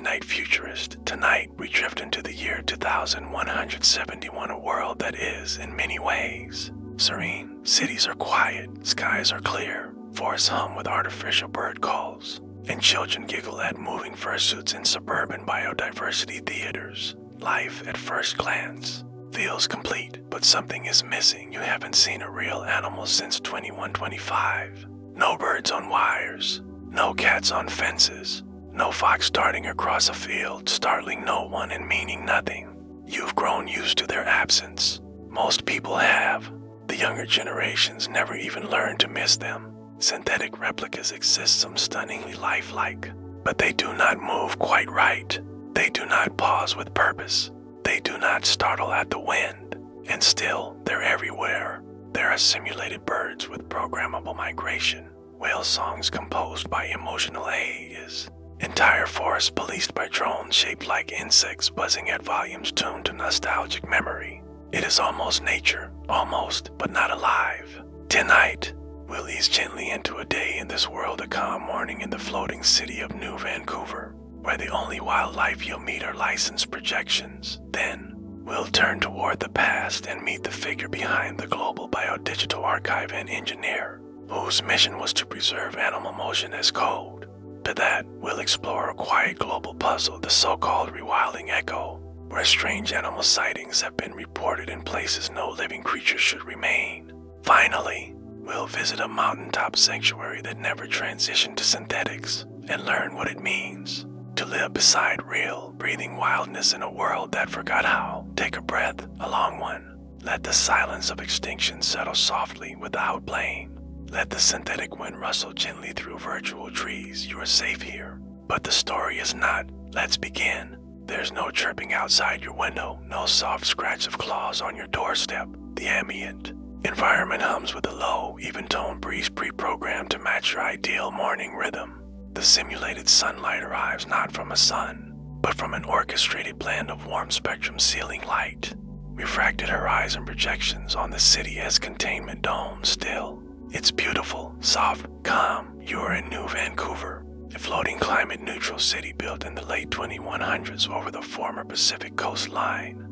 Midnight Futurist. Tonight, we drift into the year 2171, a world that is, in many ways, serene. Cities are quiet, skies are clear, forests hum with artificial bird calls, and children giggle at moving fursuits in suburban biodiversity theaters. Life, at first glance, feels complete, but something is missing. You haven't seen a real animal since 2125. No birds on wires, no cats on fences, no fox darting across a field, startling no one and meaning nothing. You've grown used to their absence. Most people have. The younger generations never even learned to miss them. Synthetic replicas exist, some stunningly lifelike, but they do not move quite right. They do not pause with purpose. They do not startle at the wind. And still, they're everywhere. There are simulated birds with programmable migration, whale songs composed by emotional haze, entire forests policed by drones shaped like insects buzzing at volumes tuned to nostalgic memory. It is almost nature, almost, but not alive. Tonight, we'll ease gently into a day in this world, a calm morning in the floating city of New Vancouver, where the only wildlife you'll meet are licensed projections. Then, we'll turn toward the past and meet the figure behind the global Biodigital Archive, an engineer whose mission was to preserve animal motion as code. To that, we'll explore a quiet global puzzle, the so-called Rewilding Echo, where strange animal sightings have been reported in places no living creature should remain. Finally, we'll visit a mountaintop sanctuary that never transitioned to synthetics and learn what it means to live beside real, breathing wildness in a world that forgot how. Take a breath, a long one. Let the silence of extinction settle softly without blame. Let the synthetic wind rustle gently through virtual trees. You are safe here. But the story is not. Let's begin. There's no chirping outside your window, no soft scratch of claws on your doorstep. The ambient environment hums with a low, even-tone breeze pre-programmed to match your ideal morning rhythm. The simulated sunlight arrives not from a sun, but from an orchestrated blend of warm spectrum ceiling light, refracted horizon projections on the city as containment dome. Still, it's beautiful, soft, calm. You are in New Vancouver, a floating climate-neutral city built in the late 2100s over the former Pacific coastline.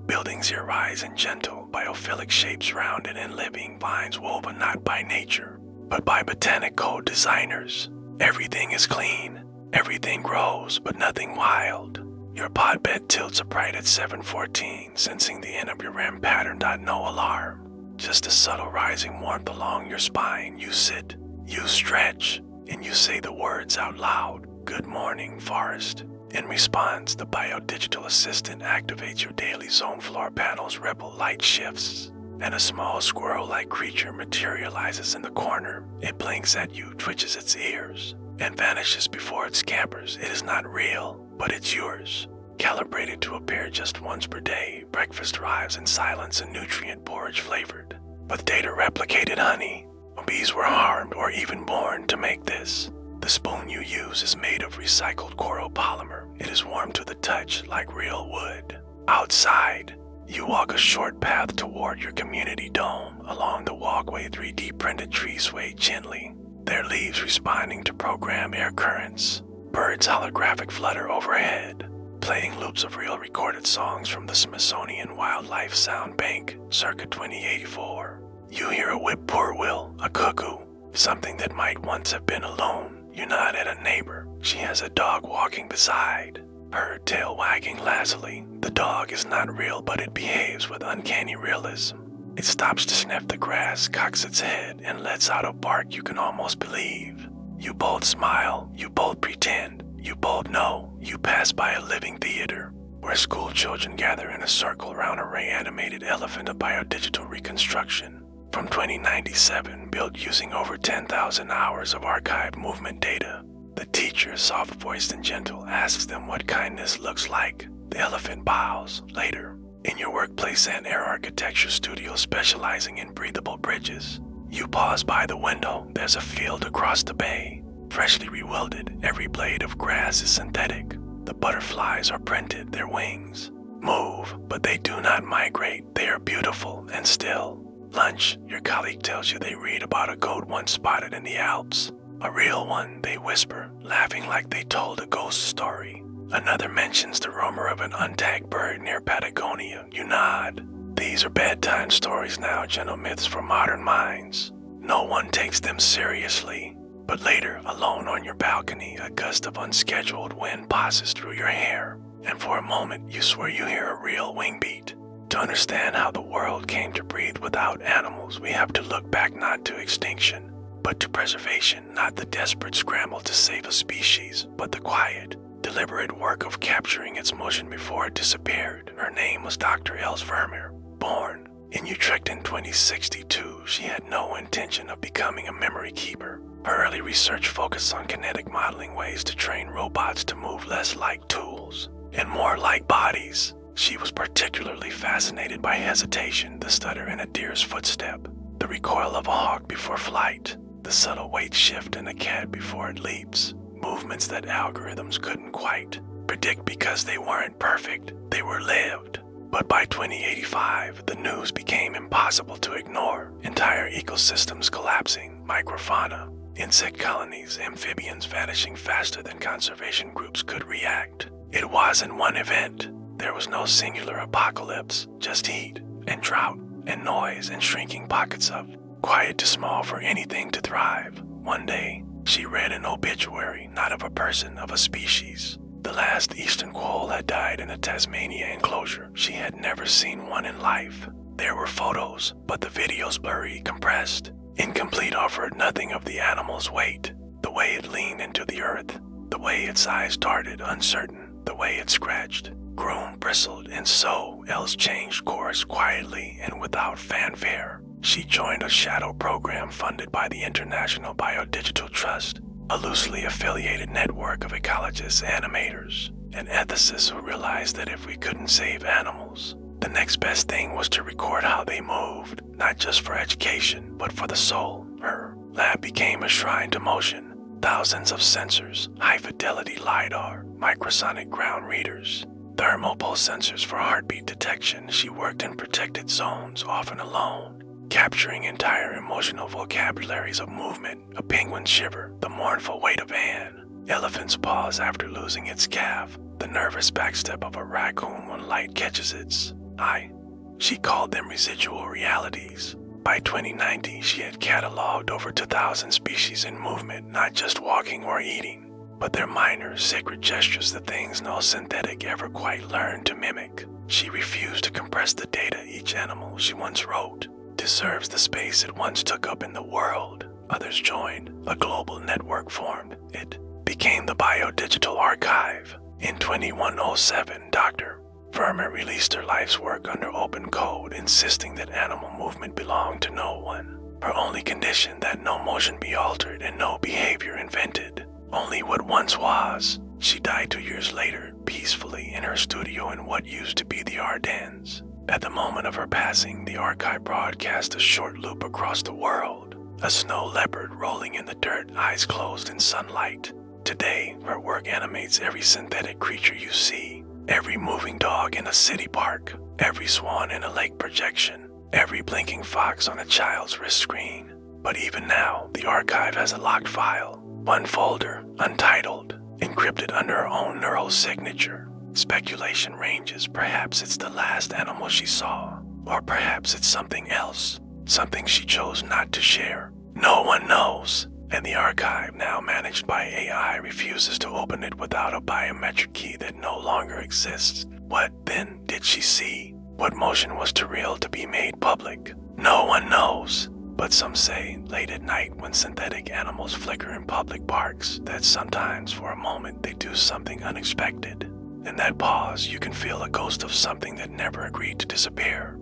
Buildings here rise in gentle, biophilic shapes, rounded and living vines woven not by nature, but by botanic code designers. Everything is clean, everything grows, but nothing wild. Your pod bed tilts upright at 7:14, sensing the end of your REM pattern. No alarm, just a subtle rising warmth along your spine. You sit, you stretch, and you say the words out loud. Good morning, forest. In response, the biodigital assistant activates your daily zone floor panels. Ripple light shifts, and a small squirrel-like creature materializes in the corner. It blinks at you, twitches its ears, and vanishes before it scampers. It is not real, but it's yours. Calibrated to appear just once per day, breakfast arrives in silence and nutrient porridge flavored with data replicated honey. Bees were harmed or even born to make this. The spoon you use is made of recycled coral polymer. It is warm to the touch like real wood. Outside, you walk a short path toward your community dome. Along the walkway, 3D printed trees sway gently, their leaves responding to program air currents. Birds holographic flutter overhead, playing loops of real recorded songs from the Smithsonian Wildlife Sound Bank, circa 2084. You hear a whippoorwill, a cuckoo, something that might once have been alone. You nod at a neighbor. She has a dog walking beside, her tail wagging lazily. The dog is not real, but it behaves with uncanny realism. It stops to sniff the grass, cocks its head, and lets out a bark you can almost believe. You both smile, you both pretend, you both know. You pass by a living theater, where school children gather in a circle around a reanimated elephant, a biodigital reconstruction from 2097, built using over 10,000 hours of archived movement data. The teacher, soft-voiced and gentle, asks them what kindness looks like. The elephant bows. Later, in your workplace and air architecture studio specializing in breathable bridges, you pause by the window. There's a field across the bay, freshly rewilded. Every blade of grass is synthetic. The butterflies are printed. Their wings move, but they do not migrate. They are beautiful and still. Lunch, your colleague tells you they read about a goat once spotted in the Alps. A real one, they whisper, laughing like they told a ghost story. Another mentions the rumor of an untagged bird near Patagonia. You nod. These are bedtime stories now, gentle myths for modern minds. No one takes them seriously. But later, alone on your balcony, a gust of unscheduled wind passes through your hair, and for a moment you swear you hear a real wing beat. To understand how the world came to breathe without animals, we have to look back not to extinction, but to preservation, not the desperate scramble to save a species, but the quiet, deliberate work of capturing its motion before it disappeared. Her name was Dr. Els Vermeer, born in Utrecht in 2062. She had no intention of becoming a memory keeper. Her early research focused on kinetic modeling ways to train robots to move less like tools and more like bodies. She was particularly fascinated by hesitation, the stutter in a deer's footstep, the recoil of a hawk before flight, the subtle weight shift in a cat before it leaps, movements that algorithms couldn't quite predict because they weren't perfect, they were lived. But by 2085, the news became impossible to ignore. Entire ecosystems collapsing, microfauna, insect colonies, amphibians vanishing faster than conservation groups could react. It wasn't one event. There was no singular apocalypse, just heat and drought and noise and shrinking pockets of quiet too small for anything to thrive. One day, she read an obituary, not of a person, of a species. The last eastern quoll had died in a Tasmania enclosure. She had never seen one in life. There were photos, but the videos blurry, compressed, incomplete, offered nothing of the animal's weight, the way it leaned into the earth, the way its eyes darted, uncertain, the way it scratched, groaned, bristled, and so Els changed course quietly and without fanfare. She joined a shadow program funded by the International Biodigital Trust, a loosely affiliated network of ecologists, animators, and ethicists who realized that if we couldn't save animals, the next best thing was to record how they moved, not just for education, but for the soul. Her lab became a shrine to motion. Thousands of sensors, high-fidelity LiDAR, microsonic ground readers, thermal pulse sensors for heartbeat detection. She worked in protected zones, often alone, capturing entire emotional vocabularies of movement, a penguin's shiver, the mournful weight of Anne, elephant's pause after losing its calf, the nervous backstep of a raccoon when light catches its eye. She called them residual realities. By 2090, she had cataloged over 2,000 species in movement, not just walking or eating, but their minor, sacred gestures, the things no synthetic ever quite learned to mimic. She refused to compress the data. Each animal, she once wrote, deserves the space it once took up in the world. Others joined. A global network formed. It became the Biodigital Archive. In 2107, Dr. Vermeer released her life's work under open code, insisting that animal movement belonged to no one. Her only condition, that no motion be altered and no behavior invented. Only what once was. She died 2 years later, peacefully in her studio in what used to be the Ardennes. At the moment of her passing, the archive broadcast a short loop across the world. A snow leopard rolling in the dirt, eyes closed in sunlight. Today, her work animates every synthetic creature you see, every moving dog in a city park, every swan in a lake projection, every blinking fox on a child's wrist screen. But even now, the archive has a locked file, one folder, untitled, encrypted under her own neural signature. Speculation ranges. Perhaps it's the last animal she saw, or perhaps it's something else, something she chose not to share. No one knows, and the archive, now managed by AI, refuses to open it without a biometric key that no longer exists. What, then, did she see? What motion was too real to be made public? No one knows, but some say, late at night when synthetic animals flicker in public parks, that sometimes, for a moment, they do something unexpected. In that pause, you can feel a ghost of something that never agreed to disappear.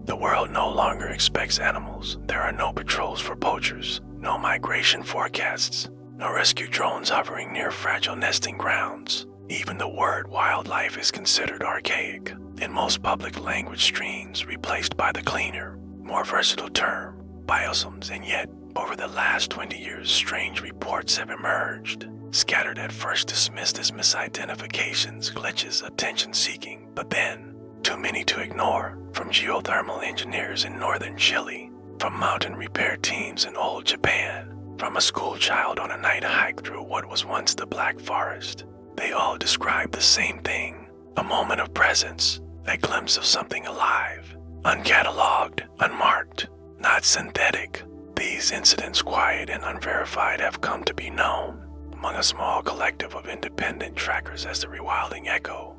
The world no longer expects animals. There are no patrols for poachers, no migration forecasts, no rescue drones hovering near fragile nesting grounds. Even the word wildlife is considered archaic. In most public language streams, replaced by the cleaner, more versatile term, biosomes. And yet, over the last 20 years, strange reports have emerged. Scattered at first, dismissed as misidentifications, glitches, attention-seeking, but then, too many to ignore. From geothermal engineers in northern Chile, from mountain repair teams in old Japan, from a school child on a night hike through what was once the Black Forest. They all described the same thing, a moment of presence, a glimpse of something alive, uncatalogued, unmarked, not synthetic. These incidents, quiet and unverified, have come to be known among a small collective of independent trackers as the Rewilding Echo.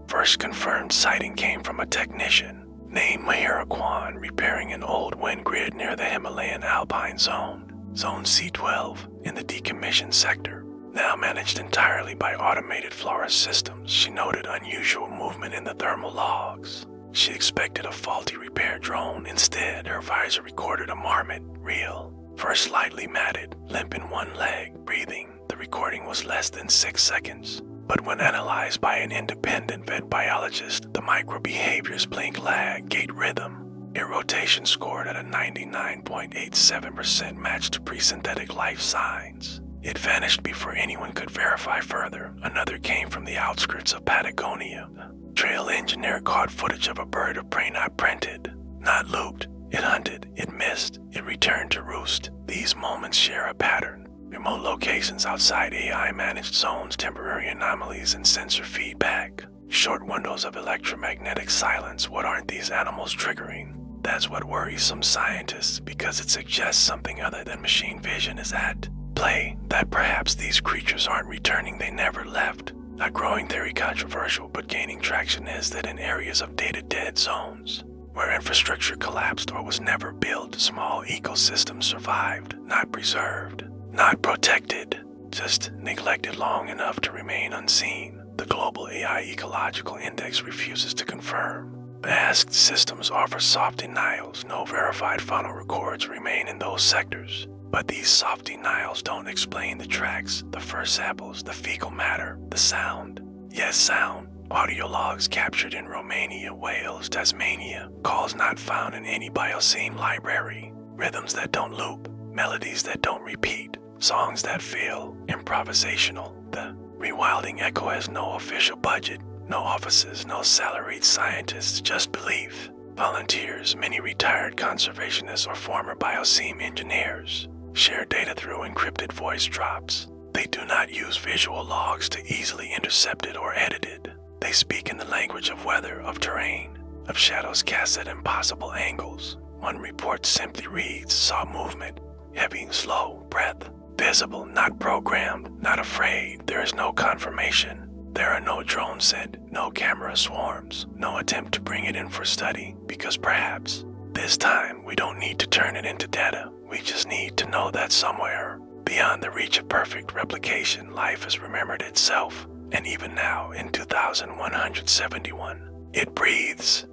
First confirmed sighting came from a technician named Mahira Kwan repairing an old wind grid near the Himalayan Alpine Zone, Zone C12, in the decommissioned sector. Now managed entirely by automated flora systems, she noted unusual movement in the thermal logs. She expected a faulty repair drone. Instead, her visor recorded a marmot, real, first slightly matted, limp in one leg, breathing. The recording was less than 6 seconds. But when analyzed by an independent vet biologist, the microbehaviors blink, lag, gait rhythm, ear rotation scored at a 99.87% match to pre-synthetic life signs. It vanished before anyone could verify further. Another came from the outskirts of Patagonia. Trail engineer caught footage of a bird of prey not printed, not looped. It hunted, it missed, it returned to roost. These moments share a pattern. Remote locations outside AI-managed zones, temporary anomalies, and sensor feedback. Short windows of electromagnetic silence. What aren't these animals triggering? That's what worries some scientists, because it suggests something other than machine vision is at play, that perhaps these creatures aren't returning, they never left. A growing theory, controversial but gaining traction, is that in areas of data-dead zones, where infrastructure collapsed or was never built, small ecosystems survived, not preserved, not protected, just neglected long enough to remain unseen. The Global AI Ecological Index refuses to confirm. Vast systems offer soft denials. No verified faunal records remain in those sectors. But these soft denials don't explain the tracks, the first samples, the fecal matter, the sound. Yes, sound. Audio logs captured in Romania, Wales, Tasmania. Calls not found in any Biocene library. Rhythms that don't loop. Melodies that don't repeat. Songs that feel improvisational. The Rewilding Echo has no official budget. No offices, no salaried scientists, just belief. Volunteers, many retired conservationists or former Biocene engineers, share data through encrypted voice drops. They do not use visual logs to easily intercept it or edit it. They speak in the language of weather, of terrain, of shadows cast at impossible angles. One report simply reads, saw movement, heavy, slow, breath, visible, not programmed, not afraid. There is no confirmation. There are no drone set, no camera swarms, no attempt to bring it in for study, because perhaps this time we don't need to turn it into data. We just need to know that somewhere, beyond the reach of perfect replication, life has remembered itself. And even now, in 2171, it breathes.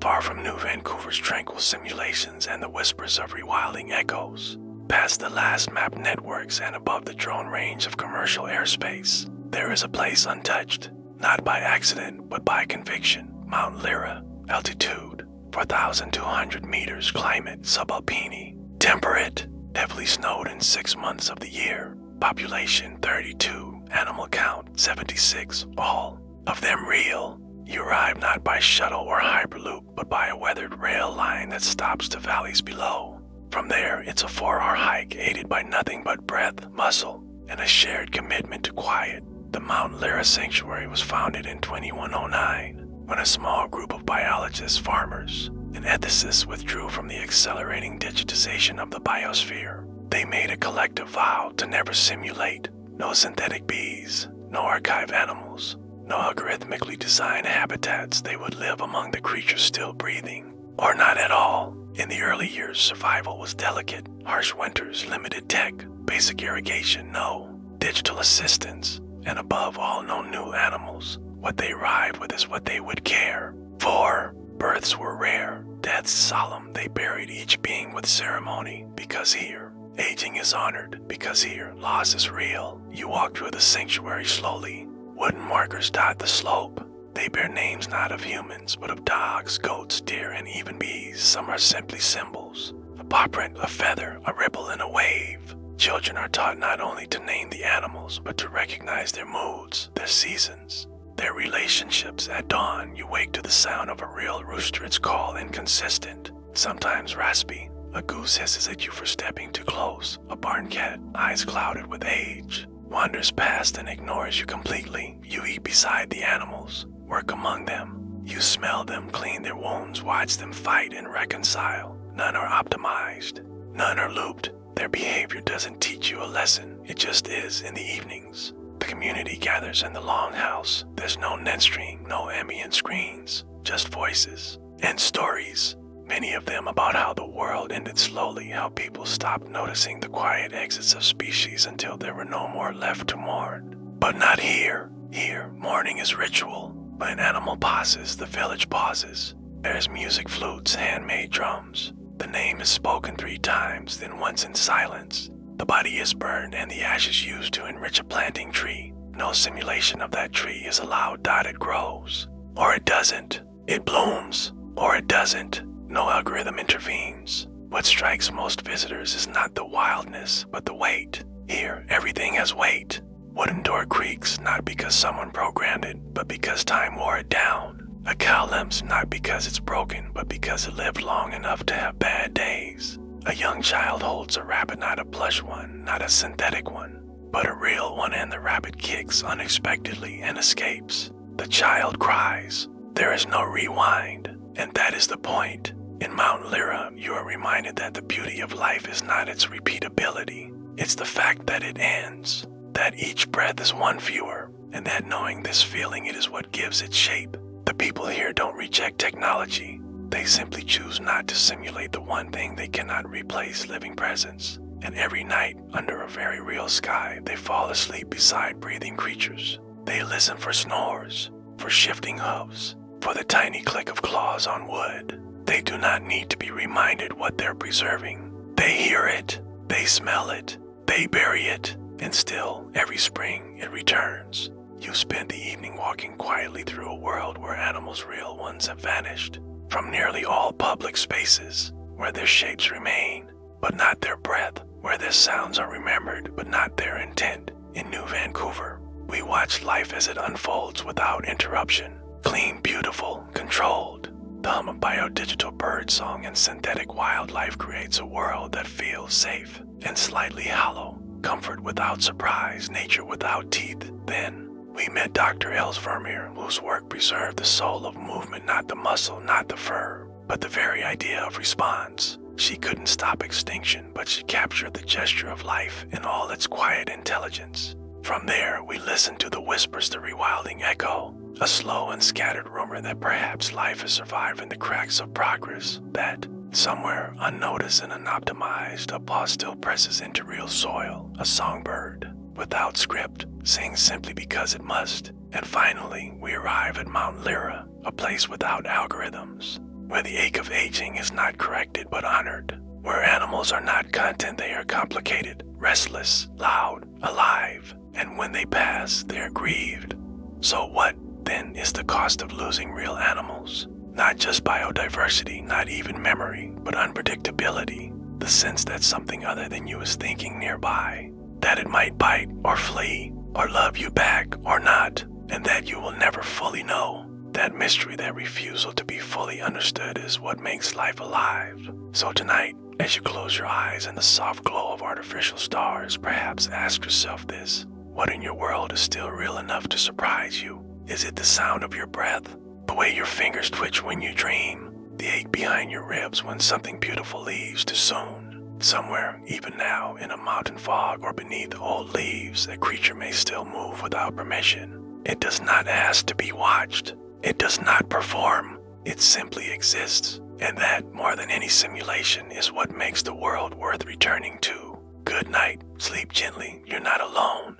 Far from New Vancouver's tranquil simulations and the whispers of rewilding echoes, past the last map networks and above the drone range of commercial airspace, there is a place untouched, not by accident, but by conviction. Mount Lira, altitude 4,200 meters, climate subalpine, temperate, heavily snowed in 6 months of the year, population 32, animal count 76, all of them real. You arrive not by shuttle or hyperloop, but by a weathered rail line that stops to valleys below. From there, it's a 4-hour hike aided by nothing but breath, muscle, and a shared commitment to quiet. The Mount Lira Sanctuary was founded in 2109 when a small group of biologists, farmers, and ethicists withdrew from the accelerating digitization of the biosphere. They made a collective vow to never simulate. No synthetic bees, no archive animals, no algorithmically designed habitats. They would live among the creatures still breathing, or not at all. In the early years, survival was delicate. Harsh winters, limited tech, basic irrigation, no digital assistance, and above all, no new animals. What they arrived with is what they would care for. Births were rare, deaths solemn. They buried each being with ceremony, because here, aging is honored, because here, loss is real. You walk through the sanctuary slowly. Wooden markers dot the slope. They bear names not of humans, but of dogs, goats, deer, and even bees. Some are simply symbols. A paw print, a feather, a ripple, and a wave. Children are taught not only to name the animals, but to recognize their moods, their seasons, their relationships. At dawn, you wake to the sound of a real rooster. Its call inconsistent, sometimes raspy, A goose hisses at you for stepping too close. A barn cat, eyes clouded with age, wanders past and ignores you completely. You eat beside the animals, work among them. You smell them, clean their wounds, watch them fight and reconcile. None are optimized. None are looped. Their behavior doesn't teach you a lesson. It just is in the evenings. The community gathers in the longhouse. There's no net stream, no ambient screens, just voices and stories. Many of them about how the world ended slowly, how people stopped noticing the quiet exits of species until there were no more left to mourn. But not here. Here, mourning is ritual. When an animal passes, the village pauses. There's music, flutes, handmade drums. The name is spoken 3 times, then once in silence. The body is burned and the ashes used to enrich a planting tree. No simulation of that tree is allowed. It grows. Or it doesn't. It blooms. Or it doesn't. No algorithm intervenes. What strikes most visitors is not the wildness, but the weight. Here, everything has weight. Wooden door creaks, not because someone programmed it, but because time wore it down. A cow limps, not because it's broken, but because it lived long enough to have bad days. A young child holds a rabbit, not a plush one, not a synthetic one, but a real one, and the rabbit kicks unexpectedly and escapes. The child cries. There is no rewind, and that is the point. In Mount Lira, you are reminded that the beauty of life is not its repeatability. It's the fact that it ends, that each breath is one fewer, and that knowing this feeling, it is what gives it shape. The people here don't reject technology. They simply choose not to simulate the one thing they cannot replace: living presence. And every night, under a very real sky, they fall asleep beside breathing creatures. They listen for snores, for shifting hooves, for the tiny click of claws on wood. They do not need to be reminded what they're preserving. They hear it, they smell it, they bury it, and still, every spring, it returns. You spend the evening walking quietly through a world where animals, real ones, have vanished. From nearly all public spaces, where their shapes remain, but not their breath, where their sounds are remembered, but not their intent. In New Vancouver, we watch life as it unfolds without interruption. Clean, beautiful, controlled. The hum of biodigital birdsong and synthetic wildlife creates a world that feels safe and slightly hollow. Comfort without surprise, nature without teeth. Then, we met Dr. Els Vermeer, whose work preserved the soul of movement, not the muscle, not the fur, but the very idea of response. She couldn't stop extinction, but she captured the gesture of life in all its quiet intelligence. From there, we listened to the whispers, the Rewilding Echo, a slow and scattered rumor that perhaps life has survived in the cracks of progress, that somewhere unnoticed and unoptimized, a paw still presses into real soil. A songbird, without script, sings simply because it must. And finally, we arrive at Mount Lira, a place without algorithms, where the ache of aging is not corrected but honored, where animals are not content, they are complicated, restless, loud, alive, and when they pass, they are grieved. So what, then, is the cost of losing real animals? Not just biodiversity, not even memory, but unpredictability, the sense that something other than you is thinking nearby, that it might bite or flee, or love you back or not, and that you will never fully know. That mystery, that refusal to be fully understood, is what makes life alive. So tonight, as you close your eyes in the soft glow of artificial stars, perhaps ask yourself this: what in your world is still real enough to surprise you? Is it the sound of your breath? The way your fingers twitch when you dream? The ache behind your ribs when something beautiful leaves too soon? Somewhere, even now, in a mountain fog or beneath old leaves, a creature may still move without permission. It does not ask to be watched. It does not perform. It simply exists. And that, more than any simulation, is what makes the world worth returning to. Good night. Sleep gently. You're not alone.